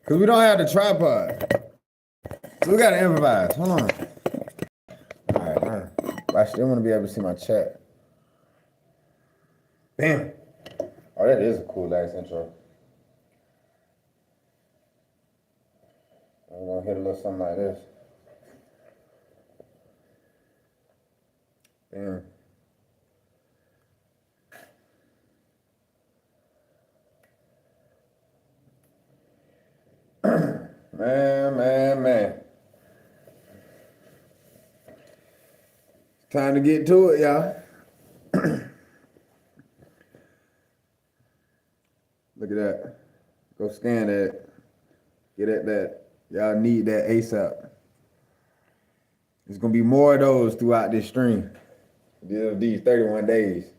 Because we don't have the tripod. So we got to improvise. Hold on. All right. I still want to be able to see my chat. Bam. Oh, that is a cool ass intro. I'm going to hit a little something like this. Bam. Man. Time to get to it, y'all. Look at that. Go scan that. Get at that. Y'all need that ASAP. There's going to be more of those throughout this stream. These 31 days.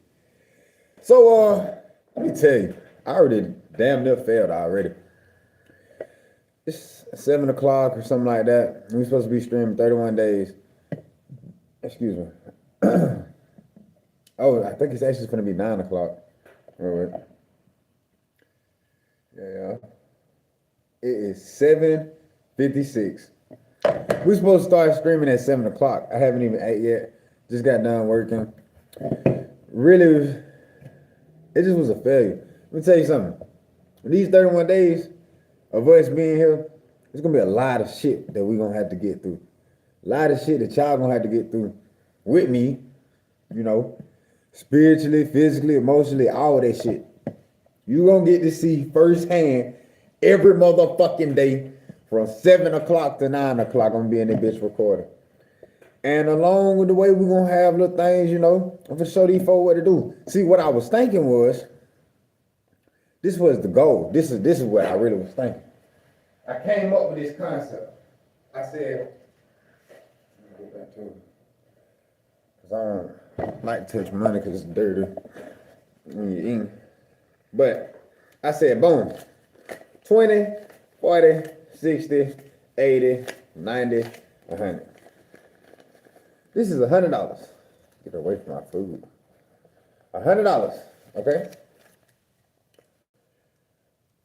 So, let me tell you. I already damn near failed already. It's 7 o'clock or something like that. We're supposed to be streaming 31 days. Excuse me. Oh, I think it's actually going to be 9 o'clock. All right. Yeah. It is 7:56. We're supposed to start streaming at 7 o'clock. I haven't even ate yet. Just got done working. Really, it just was a failure. Let me tell you something. These 31 days of us being here, there's going to be a lot of shit that we're going to have to get through. A lot of shit that y'all going to have to get through with me, you know, spiritually, physically, emotionally, all of that shit. You're going to get to see firsthand every motherfucking day from 7 o'clock to 9 o'clock. I'm going to be in that bitch recording. And along with the way we're going to have little things, you know, I'm going to show these folks what to do. See, what I was thinking was, this was the goal. This is what I really was thinking. I came up with this concept. I said, let me get back to it. Because I don't like to touch money because it's dirty when you're eating. But I said, boom, 20, 40, 60, 80, 90, 100. This is $100. Get away from my food. $100, okay?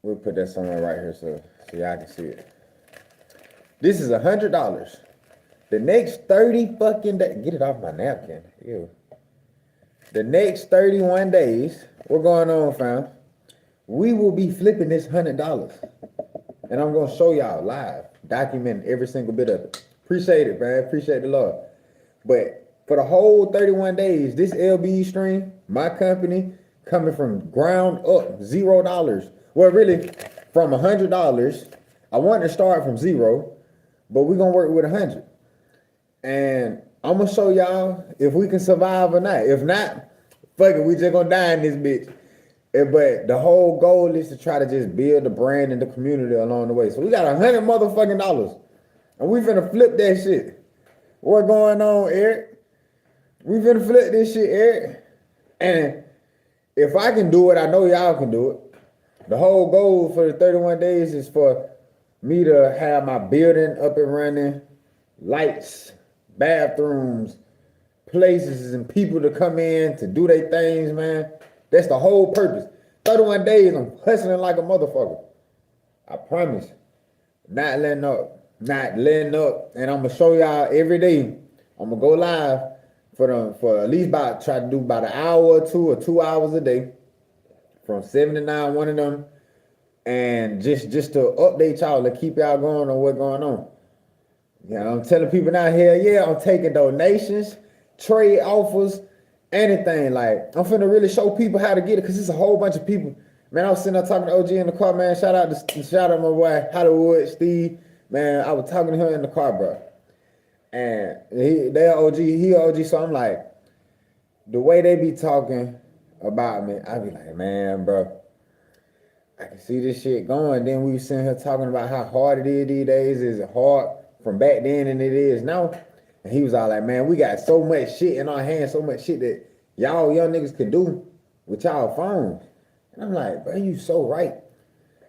We'll put that somewhere right here so y'all can see it. This is $100. The next 30 fucking days, get it off my napkin. Ew. The next 31 days, what's going on, fam? We will be flipping this $100. And I'm going to show y'all live, documenting every single bit of it. Appreciate it, man. Appreciate the love. But for the whole 31 days, this LBE stream, my company, coming from ground up, $0. Well, really, from $100. I wanted to start from 0, but we're going to work with 100. And I'm going to show y'all if we can survive or not. If not, fuck it, we just going to die in this bitch. But the whole goal is to try to just build the brand and the community along the way. So we got $100 motherfucking dollars. And we finna flip that shit. What going on, Eric? We finna flip this shit, Eric. And if I can do it, I know y'all can do it. The whole goal for the 31 days is for me to have my building up and running, lights, bathrooms, places, and people to come in to do their things, man. That's the whole purpose. 31 days, I'm hustling like a motherfucker. I promise. Not letting up. And I'm gonna show y'all every day. I'm gonna go live for at least try to do about an hour or 2 hours a day. From 7 to 9, one of them. And just to update y'all to keep y'all going on what's going on. You know, I'm telling people now, hell yeah, I'm taking donations, trade offers, anything. Like, I'm finna really show people how to get it, because it's a whole bunch of people. Man, I was sitting there talking to OG in the car, man. Shout out my boy Hollywood Steve. Man, I was talking to him in the car, bro. And they're OG, he OG, so I'm like, the way they be talking about me, I be like, man, bro, I can see this shit going. Then we was sitting here talking about how hard it is these days. Is it hard from back then than it is now? And he was all like, man, we got so much shit in our hands, so much shit that y'all young niggas can do with y'all phones. And I'm like, bro, you so right.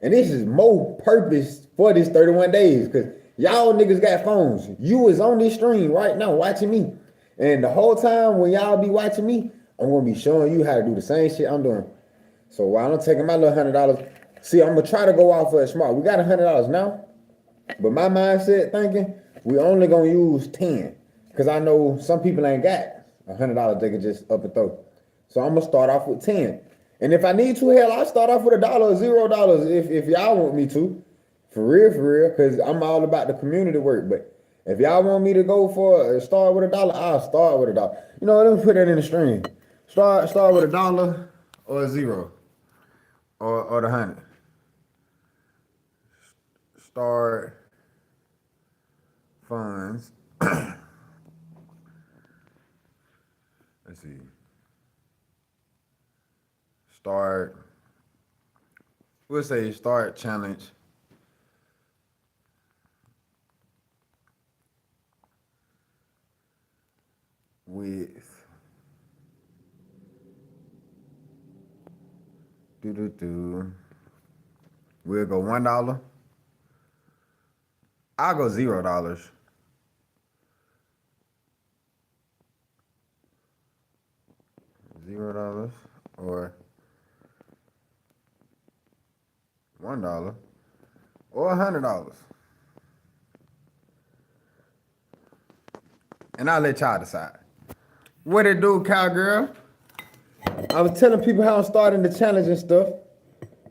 And this is more purpose for this 31 days, because y'all niggas got phones. You is on this stream right now watching me. And the whole time when y'all be watching me, I'm going to be showing you how to do the same shit I'm doing. So while I'm taking my little $100, See, I'm gonna try to go off of it smart. We got $100 now, but my mindset thinking we only gonna use 10 because I know some people ain't got $100 they can just up and throw. So I'm gonna start off with 10, and if I need to, hell, I'll start off with $1 or $0 if y'all want me to, for real, because I'm all about the community work. But if y'all want me to go for start with $1, I'll start with $1. You know, let me put that in the stream. Start with $1 or $0 or the 100. Start funds. Let's see. We'll say start challenge with We'll go $1. I'll go $0. $0 or $1 or $100. And I'll let y'all decide. What it do, cowgirl? I was telling people how I'm starting the challenge and stuff.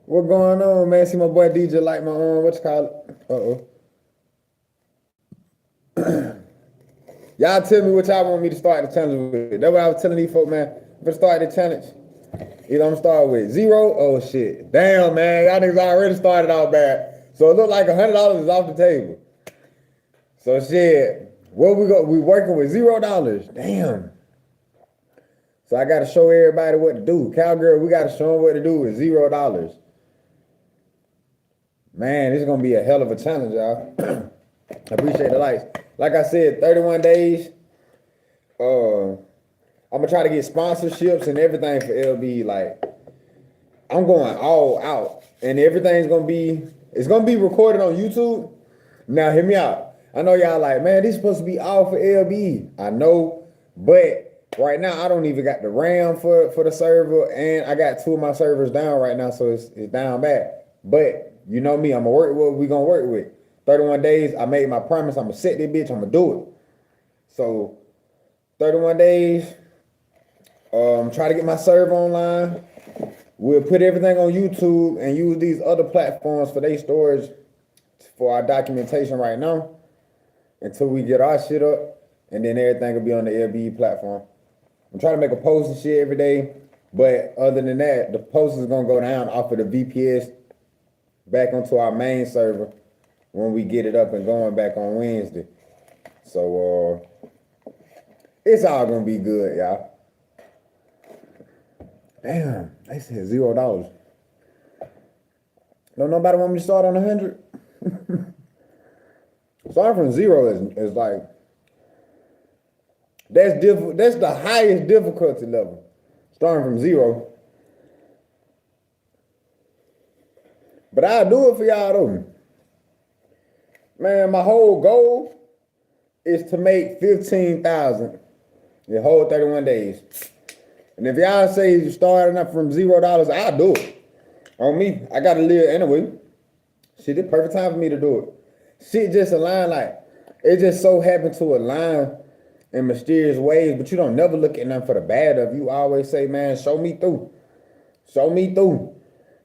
What going on, man? See my boy DJ like my own, what you call it? Y'all tell me what y'all want me to start the challenge with. That's what I was telling these folks, man. If I start the challenge, either I'm gonna start with 0, oh shit. Damn, man, y'all niggas already started out bad. So it look like $100 is off the table. So shit, we working with $0. Damn. So I gotta show everybody what to do. Cowgirl, we gotta show them what to do with $0. Man, this is gonna be a hell of a challenge, y'all. I appreciate the likes. Like I said, 31 days. I'm gonna try to get sponsorships and everything for LB. Like, I'm going all out, and everything's gonna be recorded on YouTube. Now, hear me out. I know y'all like, man, this is supposed to be all for LB. I know, but right now I don't even got the RAM for the server, and I got 2 of my servers down right now, so it's down bad. But you know me, I'm gonna work with what we gonna work with. 31 days, I made my promise. I'm gonna set this bitch. I'm gonna do it. So 31 days. Try to get my server online. We'll put everything on YouTube and use these other platforms for their storage for our documentation right now until we get our shit up, and then everything will be on the LBE platform. I'm trying to make a post and shit every day, but other than that, the post is gonna go down off of the VPS back onto our main server when we get it up and going back on Wednesday. So it's all gonna be good, y'all. Damn, they said $0. Don't nobody want me to start on 100? Starting from 0 is like, that's the highest difficulty level. Starting from 0. But I'll do it for y'all though. Man, my whole goal is to make $15,000 the whole 31 days. And if y'all say you're starting up from $0, I'll do it. On me, I gotta live anyway. Shit, it's perfect time for me to do it. Shit just align, like, it just so happened to align in mysterious ways, but you don't never look at nothing for the bad of. You always say, man, show me through. Show me through.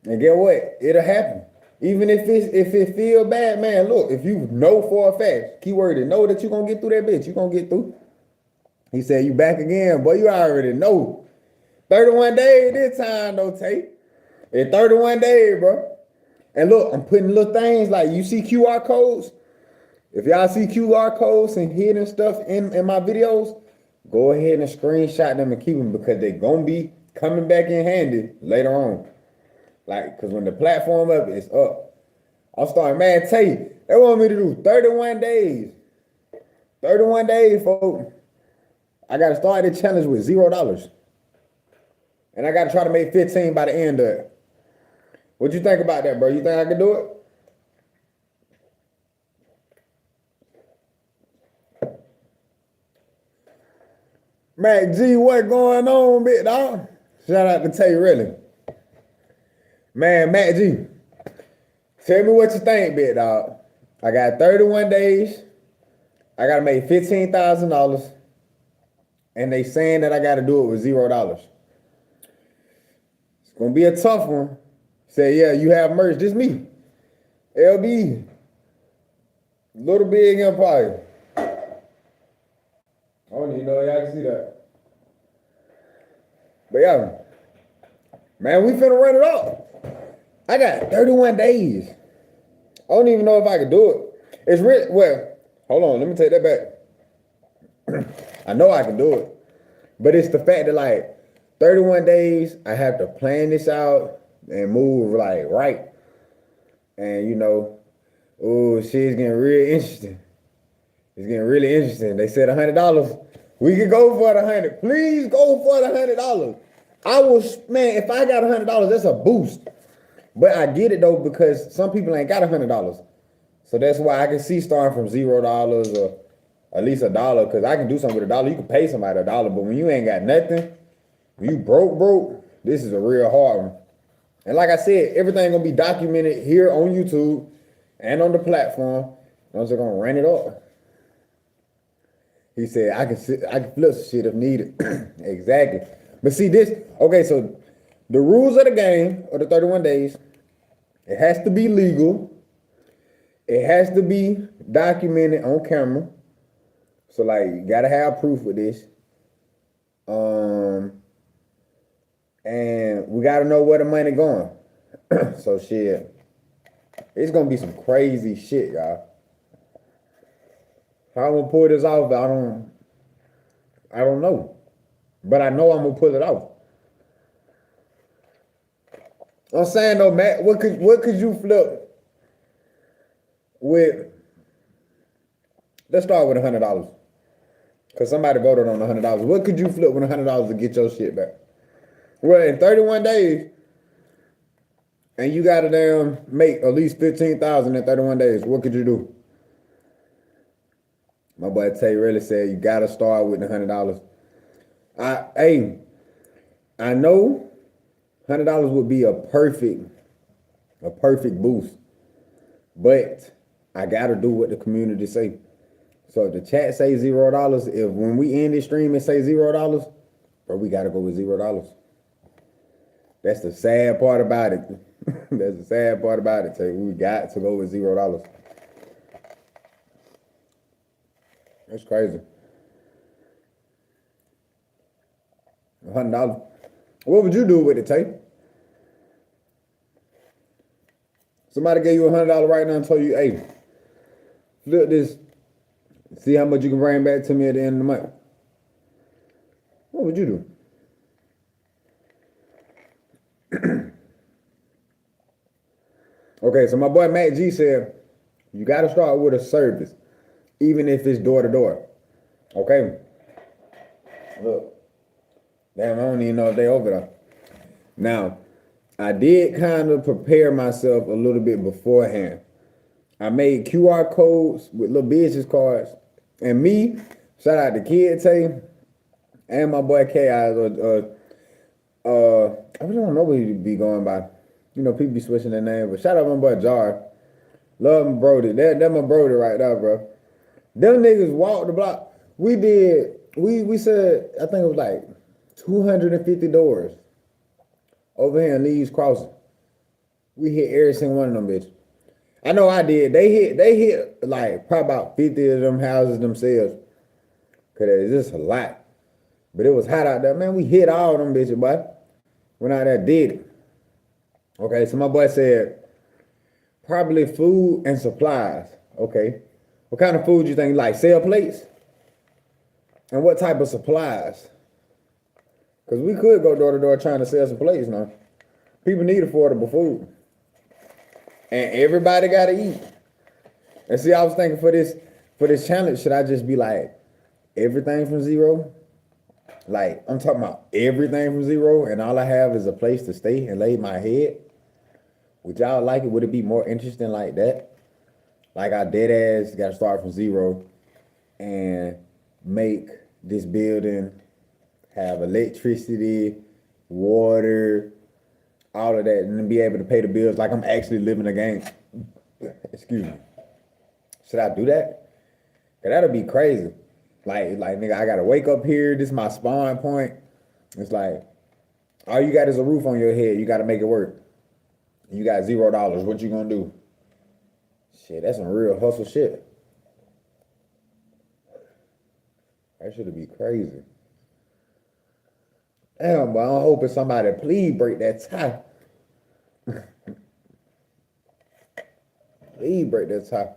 And get what? It'll happen. Even if it feel bad, man, look, if you know for a fact, keyword is know that you're gonna get through that bitch, you're gonna get through. He said, you back again, boy, you already know. 31 days this time, though, Tate. It's 31 days, bro. And look, I'm putting little things like, you see QR codes? If y'all see QR codes and hidden stuff in my videos, go ahead and screenshot them and keep them because they're going to be coming back in handy later on. Like, because when the platform up, it's up. I'm starting, man, Tate, they want me to do 31 days. 31 days, folks. I got to start the challenge with $0. And I got to try to make 15 by the end of it. What you think about that, bro? You think I can do it? Mac G, what going on, big dog? Shout out to Tay, really. Man, Mac G, Tell me what you think, big dog. I got 31 days. I gotta make $15,000. And they saying that I gotta do it with $0. It's gonna be a tough one. Say, yeah, you have merch. This me. LB. Little Big Empire. I don't even know if y'all can see that. But yeah, man, we finna run it up. I got 31 days. I don't even know if I can do it. It's real. Well, hold on. Let me take that back. I know I can do it. But it's the fact that like 31 days, I have to plan this out and move like right. And you know, oh, shit's getting real interesting. It's getting really interesting. They said $100. We could go for the 100. Please go for the $100. I was, man, if I got $100, that's a boost. But I get it though, because some people ain't got $100. So that's why I can see starting from $0 or at least $1, because I can do something with $1. You can pay somebody $1, but when you ain't got nothing, when you broke, this is a real hard one. And like I said, everything gonna be documented here on YouTube and on the platform. I'm just gonna run it up. He said, I can flip some shit if needed. Exactly. But see this, okay, so the rules of the game of the 31 days, it has to be legal. It has to be documented on camera. So like, you gotta have proof with this. And we gotta know where the money going. So shit, it's gonna be some crazy shit, y'all. How I'm gonna pull this off, I don't know. But I know I'm gonna pull it off. I'm saying though, Matt, what could you flip with? Let's start with $100. Cause somebody voted on $100. What could you flip with $100 to get your shit back? Well, in 31 days, and you gotta damn make at least 15,000 in 31 days, what could you do? My boy Tay really said you gotta start with the $100. I know $100 would be a perfect boost, but I gotta do what the community say. So if the chat say $0, if when we end this stream and say $0, bro, we gotta go with $0. That's the sad part about it. That's the sad part about it, Tay. We got to go with $0. That's crazy. $100. What would you do with it, Tay? Somebody gave you $100 right now and told you, hey, flip this, see how much you can bring back to me at the end of the month. What would you do? Okay, so my boy Matt G said, you got to start with a service, even if it's door to door. Okay? Look. Damn, I don't even know if they over there. Now, I did kind of prepare myself a little bit beforehand. I made QR codes with little business cards. And me, shout out to Kid Tay and my boy K.I. I really don't know what he'd be going by. You know, people be switching their name, but shout out my boy Jar. Love him, Brody. That my Brody right there, bro. Them niggas walked the block. We said, I think it was like 250 doors over here in Lee's Crossing. We hit every single one of them bitches. I know I did. They hit like probably about 50 of them houses themselves. Cause it's just a lot. But it was hot out there. Man, we hit all of them bitches, boy. Went out there, did it. Okay, so my boy said, probably food and supplies. Okay. What kind of food you think? Like sell plates? And what type of supplies? Because we could go door to door trying to sell some plates now. People need affordable food. And everybody got to eat. And see, I was thinking for this challenge, should I just be like, everything from zero? Like, I'm talking about everything from zero, and all I have is a place to stay and lay my head. Would y'all like it? Would it be more interesting like that? Like, I dead ass got to start from zero and make this building have electricity, water, all of that, and then be able to pay the bills like I'm actually living a game. Excuse me. Should I do that? Cause that'll be crazy. Like nigga, I gotta wake up here. This is my spawn point. It's like all you got is a roof on your head. You gotta make it work. You got $0. What you gonna do? Shit, that's some real hustle shit. That should be crazy. Damn, but I'm hoping somebody please break that tie. Please break that tie.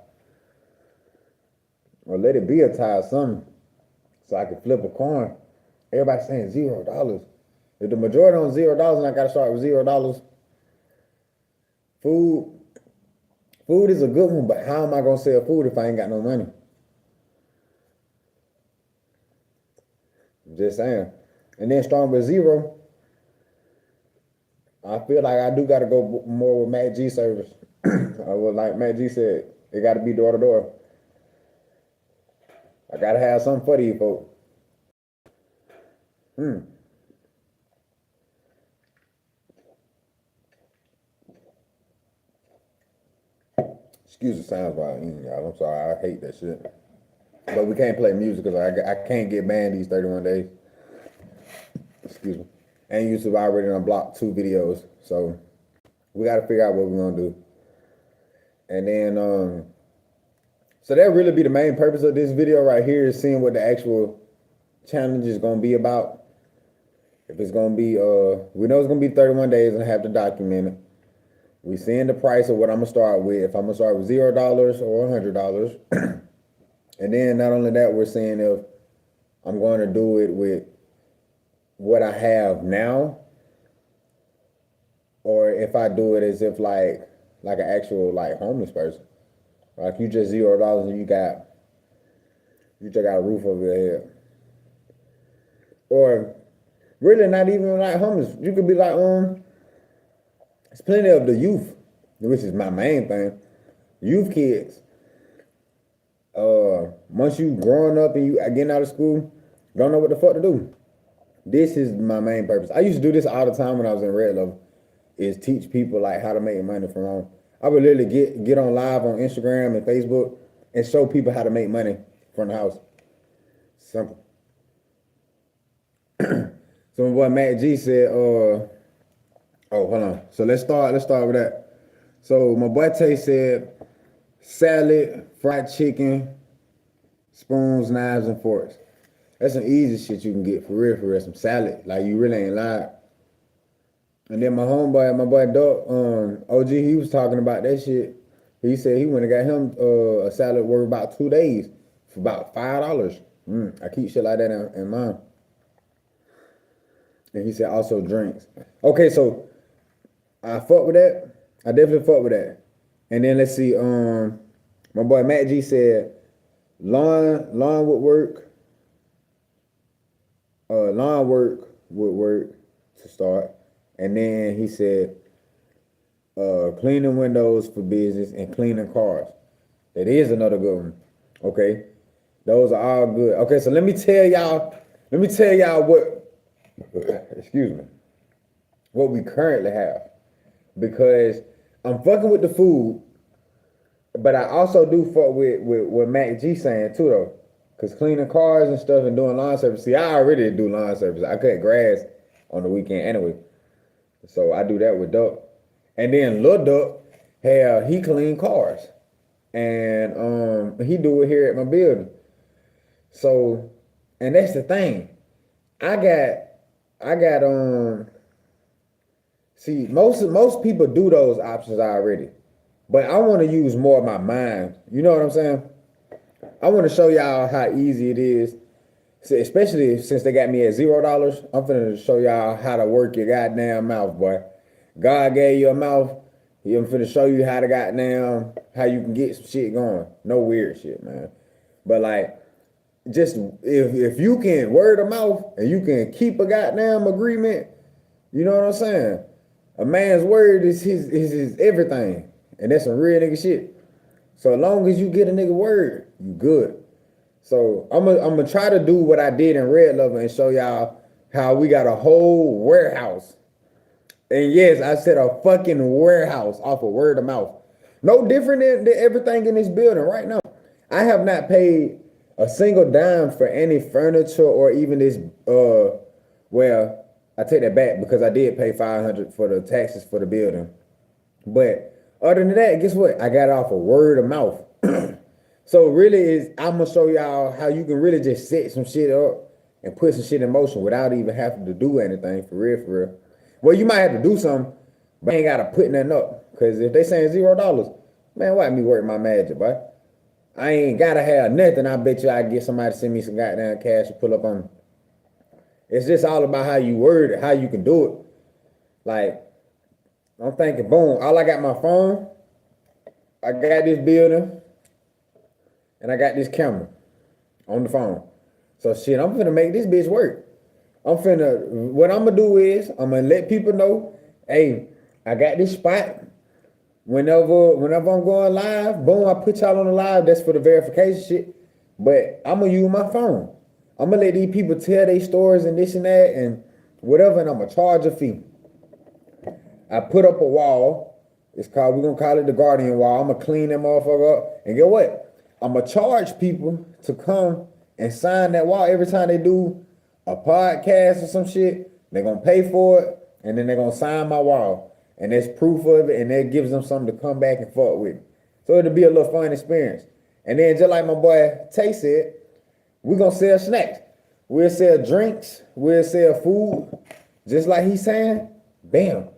Or let it be a tie or something. So I can flip a coin. Everybody's saying $0. If the majority on $0 and I gotta start with $0, food is a good one, but how am I gonna sell food if I ain't got no money? I'm just saying. And then starting with zero, I feel like I do gotta go more with Mac G service. Like Mac G said, it gotta be door to door. I gotta have something for these folks. Excuse the sounds while I'm eating, y'all. I'm sorry, I hate that shit. But we can't play music because I can't get banned these 31 days. Excuse me. And YouTube already unblocked 2 videos. So we got to figure out what we're going to do. And then, so that really be the main purpose of this video right here is seeing what the actual challenge is going to be about. If it's going to be, we know it's going to be 31 days and I have to document it. We seeing the price of what I'm going to start with. If I'm going to start with $0 or $100. And then not only that, we're seeing if I'm going to do it with what I have now, or if I do it as if like an actual like homeless person. Like you just $0 and you just got a roof over your head. Or really not even like homeless. You could be like, there's plenty of the youth, which is my main thing. Youth kids. Once you growing up and you getting out of school, don't know what the fuck to do. This is my main purpose. I used to do this all the time when I was in Red Level, is teach people like how to make money from home. I would literally get on live on Instagram and Facebook and show people how to make money from the house. Simple. So my boy Mac G said, oh, hold on. So let's start with that. So my boy Tay said, salad, fried chicken, spoons, knives, and forks. That's some easy shit you can get for real, some salad. Like you really ain't lying. And then my boy Doug, OG, he was talking about that shit. He said he went and got him a salad worth about 2 days for about $5. I keep shit like that in mind. And he said also drinks. Okay, so I fuck with that. I definitely fuck with that. And then let's see, my boy Matt G said lawn would work. Lawn work would work to start. And then he said cleaning windows for business and cleaning cars. That is another good one. Okay. Those are all good. Okay, so let me tell y'all what excuse me, what we currently have. Because I'm fucking with the food, but I also do fuck with what Mac G saying too though. Cause cleaning cars and stuff and doing lawn service. See, I already do lawn service. I cut grass on the weekend anyway. So I do that with Duck. And then Lil Duck, he clean cars. And he do it here at my building. So, and that's the thing. I got see, most people do those options already. But I want to use more of my mind. You know what I'm saying? I want to show y'all how easy it is. So especially since they got me at $0, I'm finna show y'all how to work your goddamn mouth, boy. God gave you a mouth. I'm finna show you how how you can get some shit going. No weird shit, man. But like, just if you can word of mouth and you can keep a goddamn agreement, you know what I'm saying? A man's word is his everything. And that's some real nigga shit. So as long as you get a nigga word, you good. So I'm gonna try to do what I did in Red Level and show y'all how we got a whole warehouse. And yes, I said a fucking warehouse off of word of mouth. No different than everything in this building right now. I have not paid a single dime for any furniture or even this. Well, I take that back because I did pay $500 for the taxes for the building. But other than that, guess what? I got it off of word of mouth. So really, I'm gonna show y'all how you can really just set some shit up and put some shit in motion without even having to do anything for real, for real. Well, you might have to do something, but I ain't gotta put nothing up. Cause if they saying $0, man, why me work my magic, boy? I ain't gotta have nothing. I bet you I get somebody to send me some goddamn cash to pull up on me. It's just all about how you word it, how you can do it. Like, I'm thinking, boom, all I got my phone, I got this building, and I got this camera on the phone. So shit, I'm finna make this bitch work. What I'm gonna do is, I'm gonna let people know, hey, I got this spot. Whenever I'm going live, boom, I put y'all on the live. That's for the verification shit. But I'm gonna use my phone. I'm gonna let these people tell their stories and this and that and whatever, and I'm gonna charge a fee. I put up a wall. We're gonna call it the Guardian wall. I'm gonna clean that motherfucker up. And get what? I'm gonna charge people to come and sign that wall every time they do a podcast or some shit. They're gonna pay for it, and then they're gonna sign my wall. And there's proof of it, and that gives them something to come back and fuck with. So it'll be a little fun experience. And then just like my boy Tay said, we're gonna sell snacks. We'll sell drinks, we'll sell food. Just like he's saying, bam,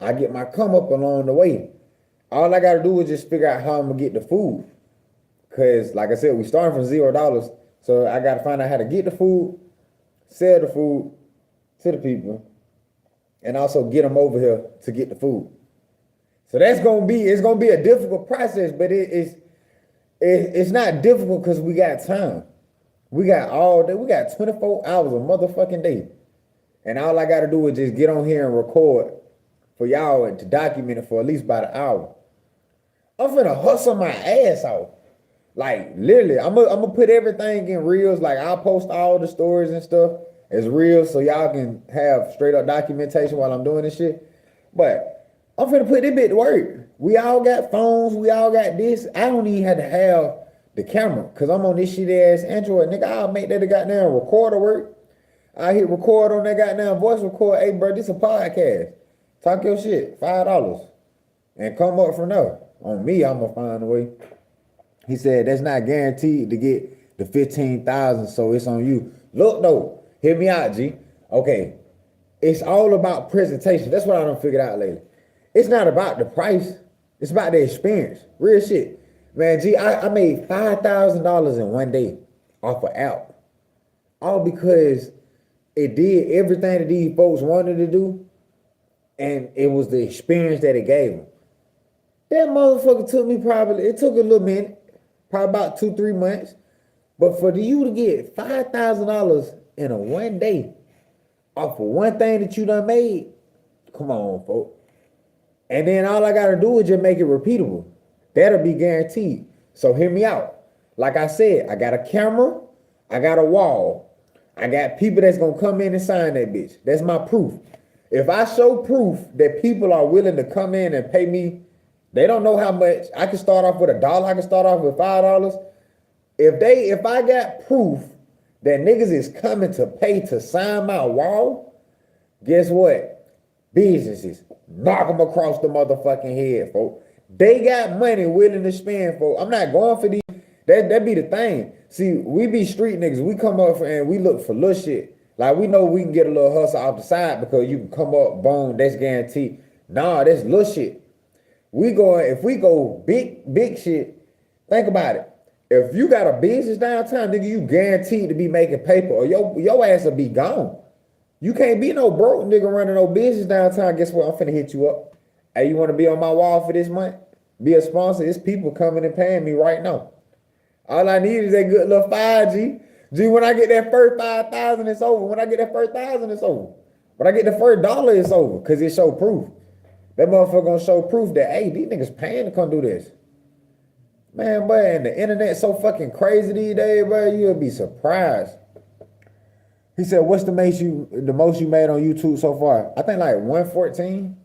I get my come up along the way. All I gotta do is just figure out how I'm gonna get the food. Cause like I said, we starting from $0. So I gotta find out how to get the food, sell the food to the people, and also get them over here to get the food. So it's gonna be a difficult process, but it's not difficult because we got time. We got all day, we got 24 hours a motherfucking day. And all I gotta do is just get on here and record for y'all and to document it for at least about an hour. I'm finna hustle my ass off. Like literally, I'm gonna put everything in reels. Like I'll post all the stories and stuff as reels so y'all can have straight up documentation while I'm doing this shit. But I'm finna put this bit to work. We all got phones. We all got this. I don't even have to have the camera because I'm on this shit ass Android. Nigga, I'll make that a goddamn recorder work. I hit record on that goddamn voice record. Hey, bro, this a podcast. Talk your shit. $5. And come up from there. On me, I'm gonna find a way. He said that's not guaranteed to get the 15,000, so it's on you. Look though, hear me out, G. Okay, it's all about presentation. That's what I done figured out lately. It's not about the price. It's about the experience. Real shit. Man, G, I made $5,000 in one day off an app. All because it did everything that these folks wanted to do, and it was the experience that it gave them. That motherfucker it took a little minute, probably about 2-3 months. But for you to get $5,000 in a one day off of one thing that you done made, come on, folks. And then all I gotta do is just make it repeatable. That'll be guaranteed. So hear me out. Like I said, I got a camera, I got a wall, I got people that's gonna come in and sign that bitch. That's my proof. If I show proof that people are willing to come in and pay me, they don't know how much. I can start off with $1. I can start off with $5. If I got proof that niggas is coming to pay to sign my wall, guess what? Businesses knock them across the motherfucking head, folks. They got money willing to spend, folks. I'm not going for these. That be the thing. See, we be street niggas. We come up and we look for little shit. Like we know we can get a little hustle off the side because you can come up, boom, that's guaranteed. Nah, that's little shit. If we go big shit, think about it. If you got a business downtown, nigga, you guaranteed to be making paper or your ass will be gone. You can't be no broke nigga running no business downtown. Guess what? I'm finna hit you up. Hey, you want to be on my wall for this month? Be a sponsor. It's people coming and paying me right now. All I need is that good little 5G. G, when I get that first 5,000, it's over. When I get that first 1,000, it's over. When I get the first dollar, it's over. Because it show proof. That motherfucker gonna show proof that, hey, these niggas paying to come do this. Man, boy, and the internet so fucking crazy these days, bro, you'll be surprised. He said, what's the most you made on YouTube so far? I think like 114,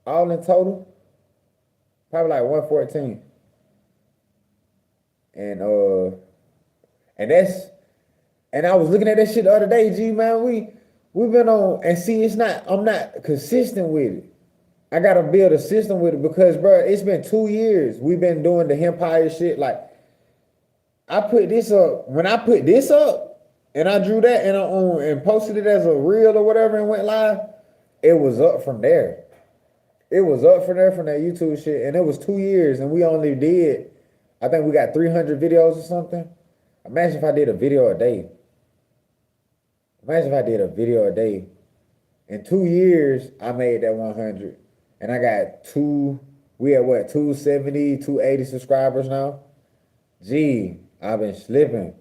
all in total. Probably like 114. And that's and I was looking at that shit the other day, G man. We've been on and see it's not I'm not consistent with it. I gotta build a system with it because bro, it's been 2 years. We've been doing the Empire shit. Like I put this up when I put this up and I drew that and posted it as a reel or whatever and went live, it was up from there. It was up from there from that YouTube shit. And it was 2 years and we only did, I think we got 300 videos or something. Imagine if I did a video a day. Imagine if I did a video a day. In 2 years, I made that 100. And I got we at what, 270, 280 subscribers now? Gee, I've been slipping.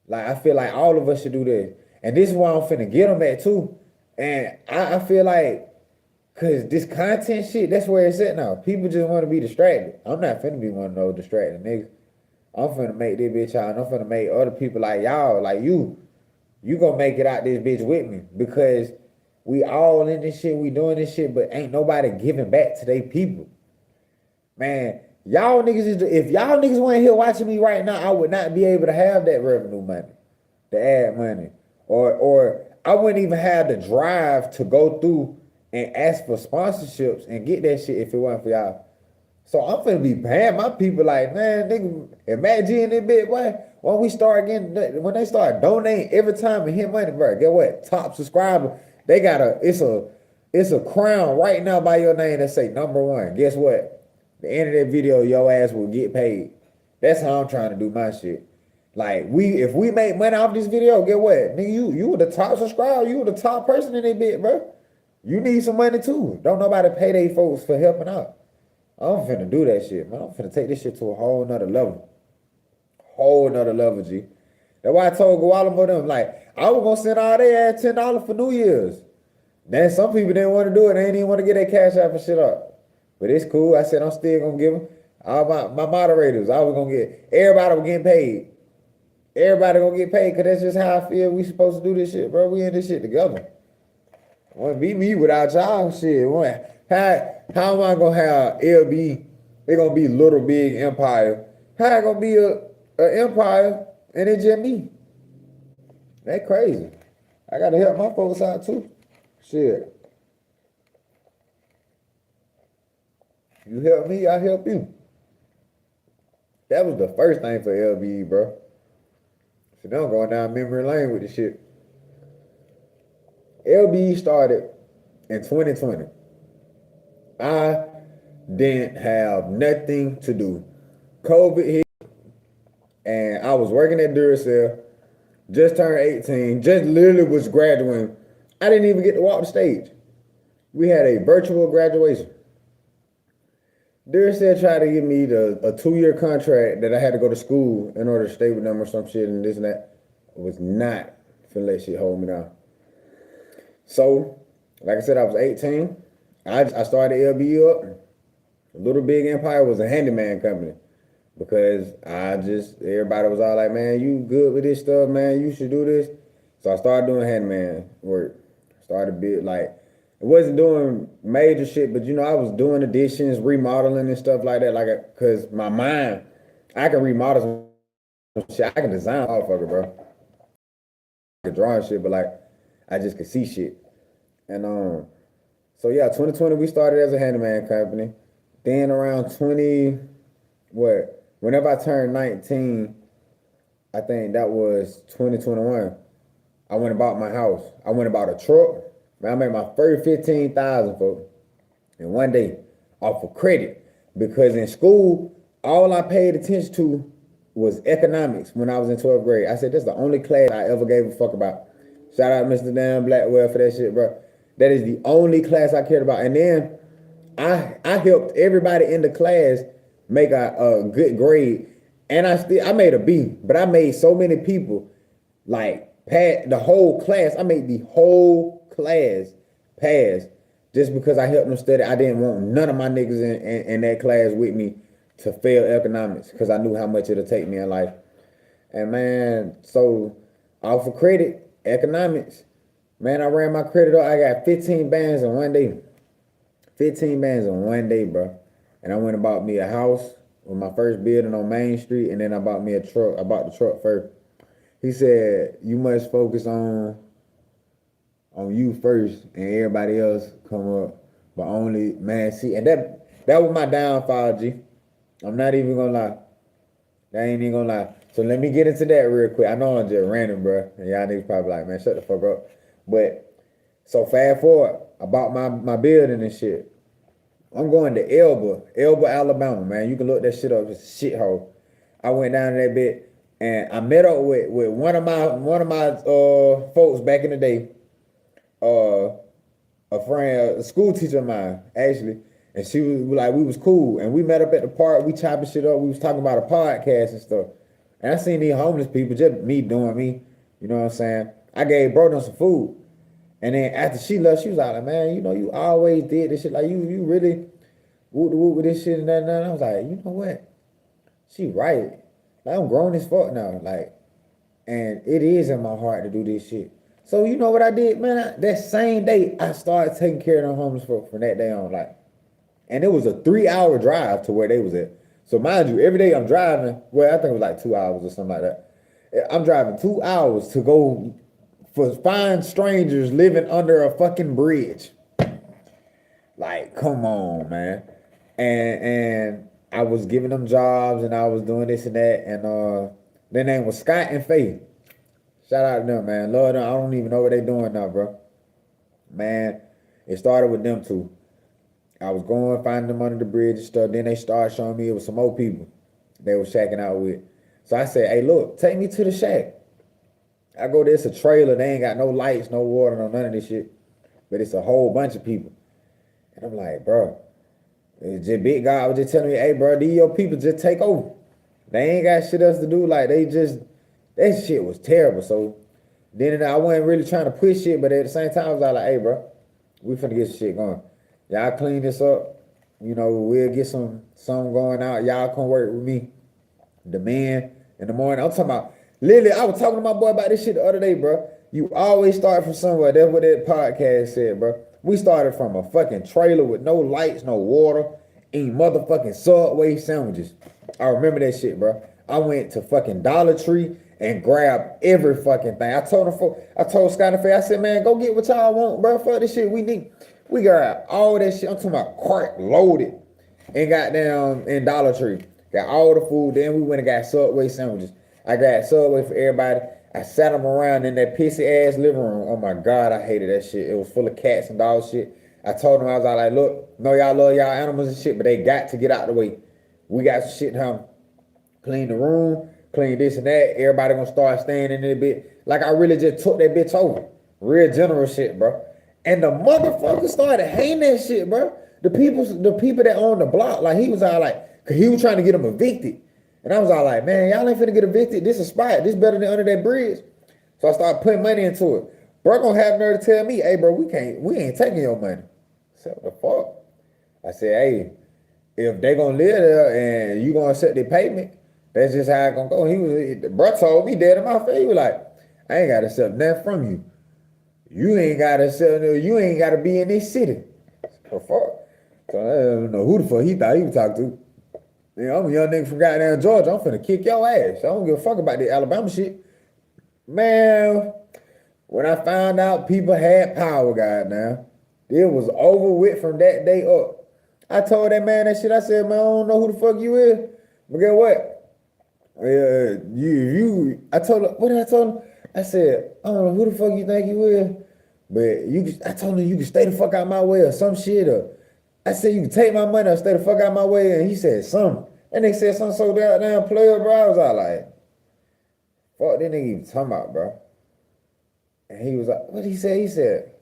Like, I feel like all of us should do this. And this is why I'm finna get them at too. And I feel like, cause this content shit, that's where it's at now. People just want to be distracted. I'm not finna be one of those distracted niggas. I'm finna make this bitch out and I'm finna make other people like y'all, like you gonna make it out this bitch with me. Because we all in this shit, we doing this shit, but ain't nobody giving back to they people. Man, y'all niggas if y'all niggas weren't here watching me right now, I would not be able to have that revenue money, the ad money. Or I wouldn't even have the drive to go through and ask for sponsorships and get that shit if it wasn't for y'all. So I'm finna be paying my people like, man, nigga, imagine this bit, boy. When they start donating every time and hit money, bro, get what? Top subscriber, they got it's a crown right now by your name that say #1. Guess what? The end of that video, your ass will get paid. That's how I'm trying to do my shit. Like if we make money off this video, get what? Nigga, you were the top subscriber, you were the top person in that bit, bro. You need some money too. Don't nobody pay they folks for helping out. I'm finna do that shit, man. I'm finna take this shit to a whole nother level. Whole nother level, G. That's why I told Gualamo them, like, I was gonna send all their ass $10 for New Year's. Then some people didn't want to do it. They didn't even want to get their cash out and shit up. But it's cool. I said I'm still gonna give them. All my moderators, I was gonna get, everybody was getting paid. Everybody gonna get paid, cause that's just how I feel we supposed to do this shit, bro. We in this shit together. Wouldn't be me without y'all, shit. How am I gonna have LB? They gonna be Little Big Empire. How it gonna be a empire and it's just me? That crazy. I gotta help my folks out too. Shit. You help me, I help you. That was the first thing for LBE, bro. So now I'm going down memory lane with the shit. LBE started in 2020. I didn't have nothing to do. COVID hit, and I was working at Duracell, just turned 18, just literally was graduating. I didn't even get to walk the stage. We had a virtual graduation. Duracell tried to give me a 2-year contract that I had to go to school in order to stay with them or some shit and this and that. I was not finna let shit hold me down. So, like I said, I was 18. I started LBE up. Little Big Empire was a handyman company because everybody was all like, man, you good with this stuff, man, you should do this. So I started doing handyman work. Started it wasn't doing major shit, but I was doing additions, remodeling and stuff like that. Cause my mind, I can remodel some shit. I can design motherfucker, bro. I can draw and shit, but I just could see shit. And so yeah, 2020 we started as a handyman company. Then around whenever I turned 19, I think that was 2021. I went and bought my house. I went and bought a truck. Man, I made my first $15,000 in one day off of credit. Because in school, all I paid attention to was economics when I was in 12th grade. I said, that's the only class I ever gave a fuck about. Shout out Mr. Dan Blackwell for that shit, bro. That is the only class I cared about. And then I helped everybody in the class make a good grade. And I made a B, but I made so many people the whole class. I made the whole class pass just because I helped them study. I didn't want none of my niggas in that class with me to fail economics because I knew how much it'll take me in life. And man, so off of credit, economics, man, I ran my credit up. I got 15 bands in one day. 15 bands in one day, bro. and I went and bought me a house with my first building on Main Street, and then I bought me a truck. I bought the truck first. He said, you must focus on you first and everybody else come up. But only, man, see, and that was my downfall, G. I'm not even gonna lie. I ain't even gonna lie. So let me get into that real quick. I know I'm just random, bro. And y'all niggas probably like, man, shut the fuck up. But so fast forward, I bought my building and shit. I'm going to Elba, Alabama, man. You can look that shit up. It's a shithole. I went down to that bit and I met up with one of my folks back in the day. A friend, a school teacher of mine, actually. And she was like, we was cool. And we met up at the park, we chopping shit up, we was talking about a podcast and stuff. And I seen these homeless people, just me doing me, you know what I'm saying? I gave bro them some food. And then after she left, she was like, man, you know, you always did this shit. Like, you really whoop the whoop with this shit and that and that. And I was like, you know what? She right. Like, I'm grown as fuck now. Like, and it is in my heart to do this shit. So you know what I did, man? That same day, I started taking care of them homeless folk from that day on. Like, and it was a 3-hour drive to where they was at. So mind you, every day I'm driving, well, I think it was like 2 hours or something like that. I'm driving 2 hours to go find strangers living under a fucking bridge. Like, come on, man. And I was giving them jobs and I was doing this and that. And their name was Scott and Faith. Shout out to them, man. Lord, I don't even know what they doing now, bro. Man, it started with them two. I was going, finding them under the bridge and stuff. Then they started showing me it was some more people they were shacking out with. So I said, hey, look, take me to the shack. I go there, it's a trailer. They ain't got no lights, no water, no none of this shit. But it's a whole bunch of people. And I'm like, bro, it's just big guy was just telling me, hey, bro, these your people just take over. They ain't got shit else to do. Like, that shit was terrible. So then I wasn't really trying to push shit, but at the same time, I was like, hey, bro, we finna get some shit going. Y'all clean this up. You know, we'll get some going out. Y'all come work with me. The man in the morning. I'm talking about, literally, I was talking to my boy about this shit the other day, bro. You always start from somewhere. That's what that podcast said, bro. We started from a fucking trailer with no lights, no water, eating motherfucking Subway sandwiches. I remember that shit, bro. I went to fucking Dollar Tree and grabbed every fucking thing. I told Scott and Faye, I said, man, go get what y'all want, bro. Fuck this shit. We got all that shit. I'm talking about cart loaded and got down in Dollar Tree. Got all the food. Then we went and got Subway sandwiches. I got Subway for everybody. I sat them around in that pissy ass living room. Oh my God, I hated that shit. It was full of cats and dog shit. I told them, I was like, look, know y'all love y'all animals and shit, but they got to get out the way. We got some shit now. Clean the room, clean this and that. Everybody gonna start staying in there a bit. Like I really just took that bitch over. Real general shit, bro. And the motherfucker started hating that shit, bro. The people that own the block, like he was all like, cause he was trying to get them evicted. And I was all like, man, y'all ain't finna get evicted. This is a spot. This better than under that bridge. So I started putting money into it. Bro gonna have nerve to tell me, hey, bro, we ain't taking your money. I said, what the fuck? I said, hey, if they gonna live there and you gonna accept their payment, that's just how it gonna go. The bro told me dead in my face. He was like, I ain't gotta accept nothing from you. You ain't gotta be in this city. The fuck? So I don't know who the fuck he thought he was talking to. Yeah, I'm a young nigga from goddamn Georgia. I'm finna kick your ass. I don't give a fuck about the Alabama shit. Man, when I found out people had power, goddamn, it was over with from that day up. I told that man that shit. I said, man, I don't know who the fuck you is. But guess what? I told him, what did I tell him? I said, I don't know who the fuck you think you is, but I told him you can stay the fuck out my way or some shit. Or I said, you can take my money or stay the fuck out my way. And he said, something. And they said something so damn player, bro. I was all like, fuck that nigga even talking about, bro. And he was like, what did he say? He said,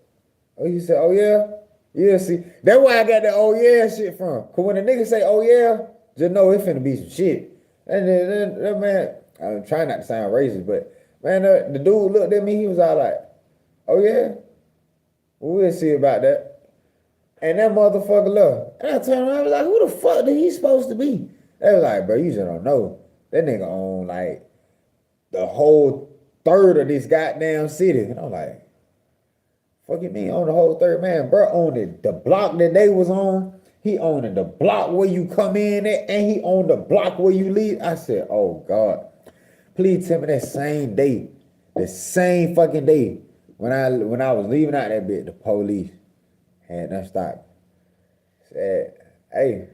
oh yeah? Yeah, see, that's why I got that oh yeah shit from. Cause when a nigga say oh yeah, just know it finna be some shit. And then that man, I'm trying not to sound racist, but man, the dude looked at me, he was all like, oh yeah? We'll see about that. And that motherfucker left. And I turned around, I was like, who the fuck did he supposed to be? They was like, bro, you just don't know. That nigga own like the whole third of this goddamn city. And I'm like, fuck you mean on the whole third, man? Bro owned it. The block that they was on, He owned the block where you come in at, and he owned the block where you leave. I said, oh God, please tell me that same day, the same fucking day, when I was leaving out that bit, the police had done stopped. Said, hey,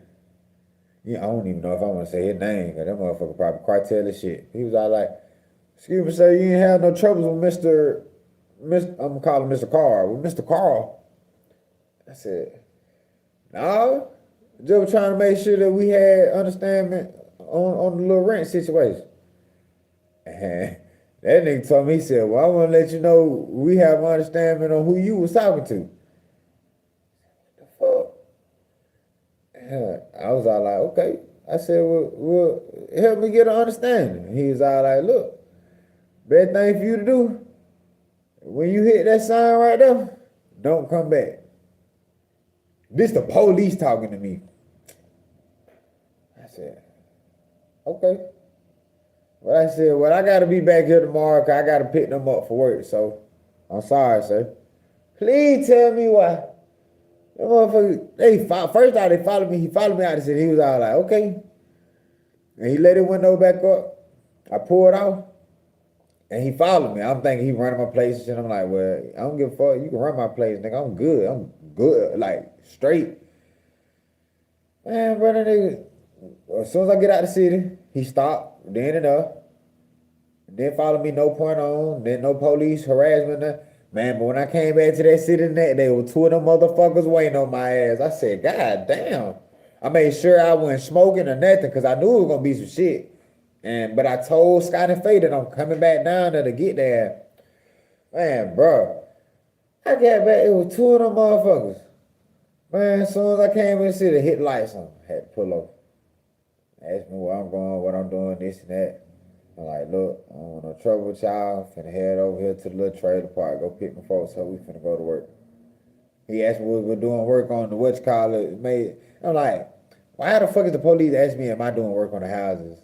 I don't even know if I want to say his name, because that motherfucker probably cartel and shit. He was all like, excuse me, sir, you ain't had no troubles with I'm gonna call him Mr. Carl. With Mr. Carl. I said, no, just trying to make sure that we had understanding on the little rent situation. And that nigga told me, he said, well, I want to let you know we have understanding on who you was talking to. What the fuck? And I was all like, okay. I said, well, help me get an understanding. He was all like, look, best thing for you to do, when you hit that sign right there, don't come back. This the police talking to me. I said, okay. Well, I said, well, I got to be back here tomorrow because I got to pick them up for work. So, I'm sorry, sir. Please tell me why. The motherfucker, first off, they followed me. He followed me out and said, he was all like, okay. And he let his window back up. I pulled off. And he followed me. I'm thinking he running my place and I'm like, well, I don't give a fuck. You can run my place, nigga. I'm good. Like, straight. Man, brother, nigga. As soon as I get out the city, he stopped, then and up. Then followed me, no point on. Then no police harassment. Man, but when I came back to that city tonight, they were two of them motherfuckers waiting on my ass. I said, God damn. I made sure I wasn't smoking or nothing because I knew it was going to be some shit. But I told Scott and Faye that I'm coming back down there to get there. Man, bro. I got back, it was two of them motherfuckers. Man, as soon as I came in the city, hit the lights on. Had to pull over. Asked me where I'm going, what I'm doing, this and that. I'm like, look, I don't want no trouble with y'all. Finna head over here to the little trailer park, go pick my folks up. We finna go to work. He asked me what we're doing work on the whatchamacallit. I'm like, why the fuck is the police asking me, am I doing work on the houses?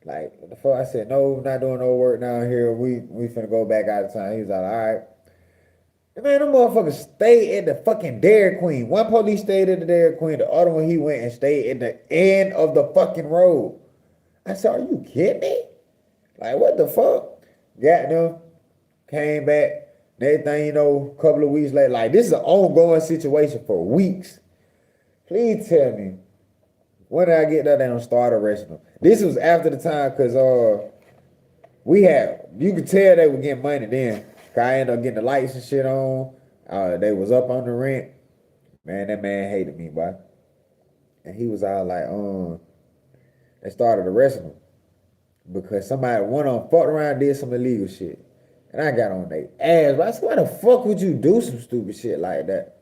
Like, what the fuck? I said, no, not doing no work down here. We finna go back out of town. He was like, all right. And man, them motherfuckers stayed at the fucking Dairy Queen. One police stayed at the Dairy Queen. The other one, he went and stayed at the end of the fucking road. I said, are you kidding me? Like, what the fuck? Got them, came back. Next thing you know, a couple of weeks later, like, this is an ongoing situation for weeks. Please tell me, when did I get that down and start arresting them? This was after the time, because you could tell they were getting money then. I ended up getting the lights and shit on. They was up on the rent. Man, that man hated me, boy. And he was all like, they started arresting him. Because somebody fucked around and did some illegal shit. And I got on their ass. But I said, why the fuck would you do some stupid shit like that?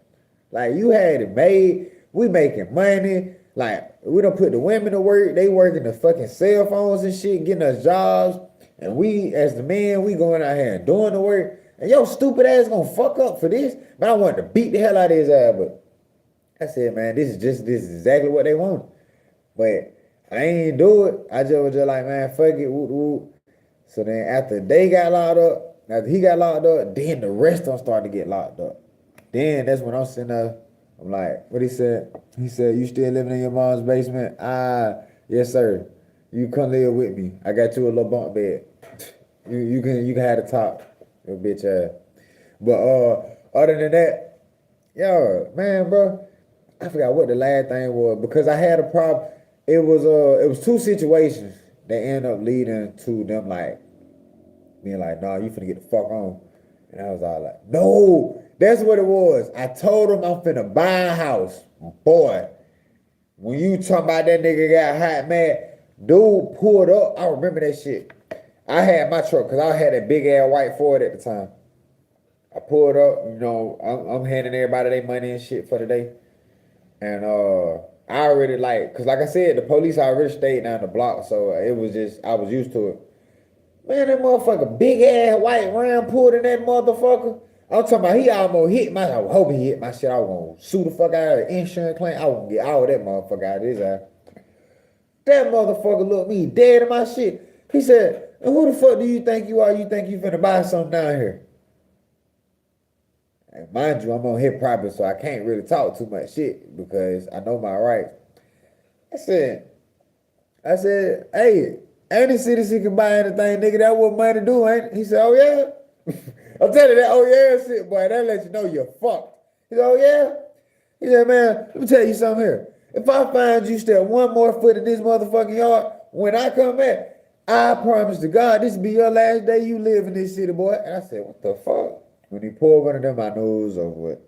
Like, you had it made. We making money. Like, we done put the women to work. They working the fucking cell phones and shit, getting us jobs. And we, as the men, we going out here and doing the work. And your stupid ass gonna fuck up for this? Man, I wanted to beat the hell out of his ass, but I said, man, this is exactly what they want. But I ain't do it. I just was just like, man, fuck it, whoop, whoop. So then after they got locked up, after he got locked up, then the rest of them started to get locked up. Then that's when I'm sitting there, I'm like, what he said? He said, you still living in your mom's basement? Yes, sir. You come live with me. I got you a little bunk bed. You can have the top. Your bitch ass. But other than that, yo, man, bro, I forgot what the last thing was because I had a problem. It was two situations that ended up leading to them like being like, nah, you finna get the fuck on. And I was all like, no, that's what it was. I told him I'm finna buy a house. Boy, when you talking about that nigga got hot, man, dude pulled up. I remember that shit. I had my truck because I had a big ass white Ford at the time. I pulled up, you know, I'm handing everybody their money and shit for the day. And I already cause like I said, the police already stayed down the block, so it was just, I was used to it. Man, that motherfucker, big ass white Ram pulled in that motherfucker. I'm talking about he almost hit my, I was hoping he hit my shit. I was gonna sue the fuck out of the insurance claim. I was gonna get all of that motherfucker out of his ass. That motherfucker looked me dead in my shit. He said, and who the fuck do you think you are? You think you finna buy something down here? And mind you, I'm on hip property, so I can't really talk too much shit because I know my rights. I said, hey, any citizen can buy anything, nigga. That's what money do, ain't it? He said, oh yeah. I'm telling you that, oh yeah, shit, boy. That let you know you're fucked. He said, oh yeah. He said, man, let me tell you something here. If I find you step one more foot in this motherfucking yard, when I come back, I promise to God, this will be your last day you live in this city, boy. And I said, what the fuck? When he pulled one of them, I knew it was over with.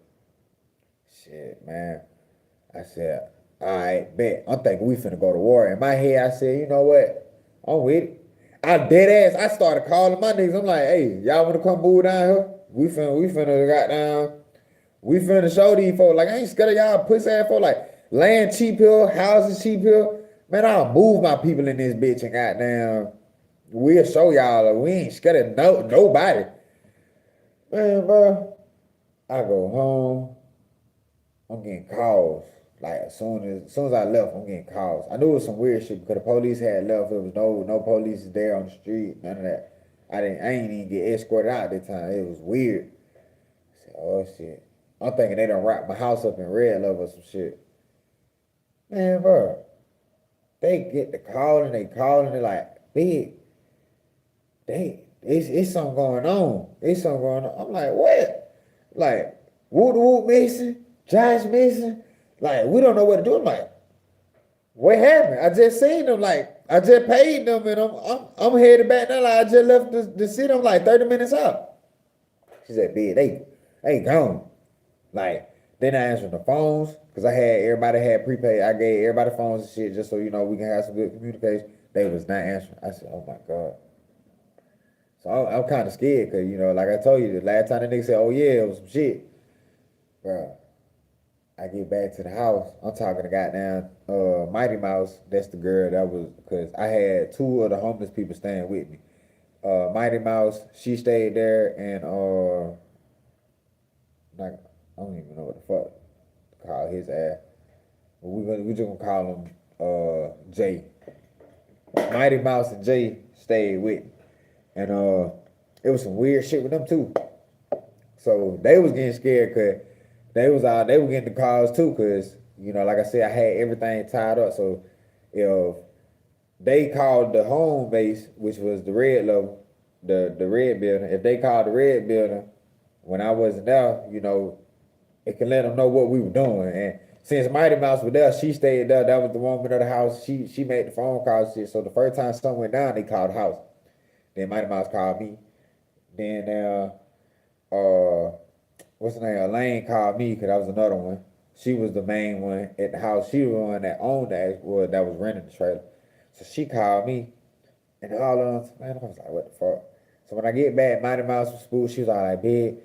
Shit, man. I said, all right, bet. I'm thinking we finna go to war. In my head, I said, you know what? I'm with it. I dead ass. I started calling my niggas. I'm like, hey, y'all wanna come move down here? We finna got down. We finna show these folks. Like, I ain't scared of y'all pussy ass folks. Like, land cheap here, houses cheap here. Man, I'll move my people in this bitch and goddamn, we'll show y'all. Like, we ain't scared of nobody. Man, bro, I go home. I'm getting calls. Like as soon as I left, I'm getting calls. I knew it was some weird shit because the police had left. There was no police there on the street. None of that. I ain't even get escorted out this time. It was weird. I said, oh shit. I'm thinking they done wrap my house up in red love or some shit. Man, bro. They get the calling, they like, big. It's something going on. It's something going on. I'm like, what? Like, Woot missing, Josh missing. Like, we don't know what to do. I'm like, what happened? I just seen them. Like, I just paid them, and I'm headed back now. Like, I just left the city. I'm like 30 minutes out. She said, "Big, they gone." Like, then I answered the phones because everybody had prepaid. I gave everybody phones and shit just so you know we can have some good communication. They was not answering. I said, "Oh my God." So I'm kind of scared because, you know, like I told you, the last time the nigga said, oh yeah, it was some shit. Bro, I get back to the house. I'm talking to goddamn Mighty Mouse. That's the girl that was, because I had two of the homeless people staying with me. Mighty Mouse, she stayed there, and like, I don't even know what the fuck to call his ass. But we just gonna call him Jay. Mighty Mouse and Jay stayed with me. And it was some weird shit with them too. So they was getting scared because they were getting the calls too, because, you know, like I said, I had everything tied up. So if they called the home base, which was the red level, the red building, if they called the red building when I wasn't there, you know, it can let them know what we were doing. And since Mighty Mouse was there, she stayed there. That was the woman of the house. She made the phone calls. Shit. So the first time something went down, they called the house. Then Mighty Mouse called me. Then what's the name? Elaine called me because that was another one. She was the main one at the house. She was the one that owned that was renting the trailer. So she called me, and all of them, man, I was like, what the fuck? So when I get back, Mighty Mouse was spooked. She was all like, big,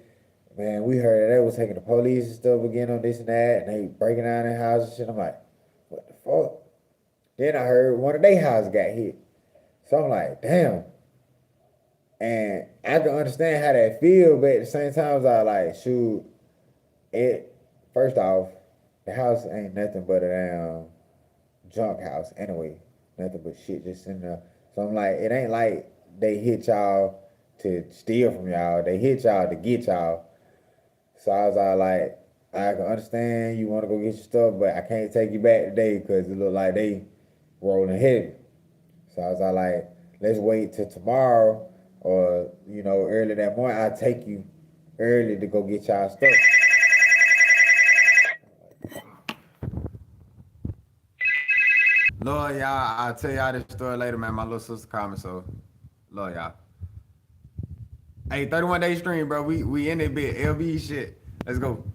man, we heard that they was taking the police and stuff again on this and that, and they breaking down their house and shit. I'm like, what the fuck? Then I heard one of their houses got hit. So I'm like, damn. And I can understand how that feel, but at the same time, I was like, shoot, first off, the house ain't nothing but a damn junk house anyway. Nothing but shit just in there. So I'm like, it ain't like they hit y'all to steal from y'all. They hit y'all to get y'all. So I was all like, I can understand you want to go get your stuff, but I can't take you back today because it look like they rolling heavy. So I was all like, let's wait till tomorrow. Or, you know, early that morning, I'll take you early to go get y'all stuff. Lord, y'all, I'll tell y'all this story later, man. My little sister called me, so love y'all. Hey, 31 day stream, bro. We in that bit. LB shit. Let's go.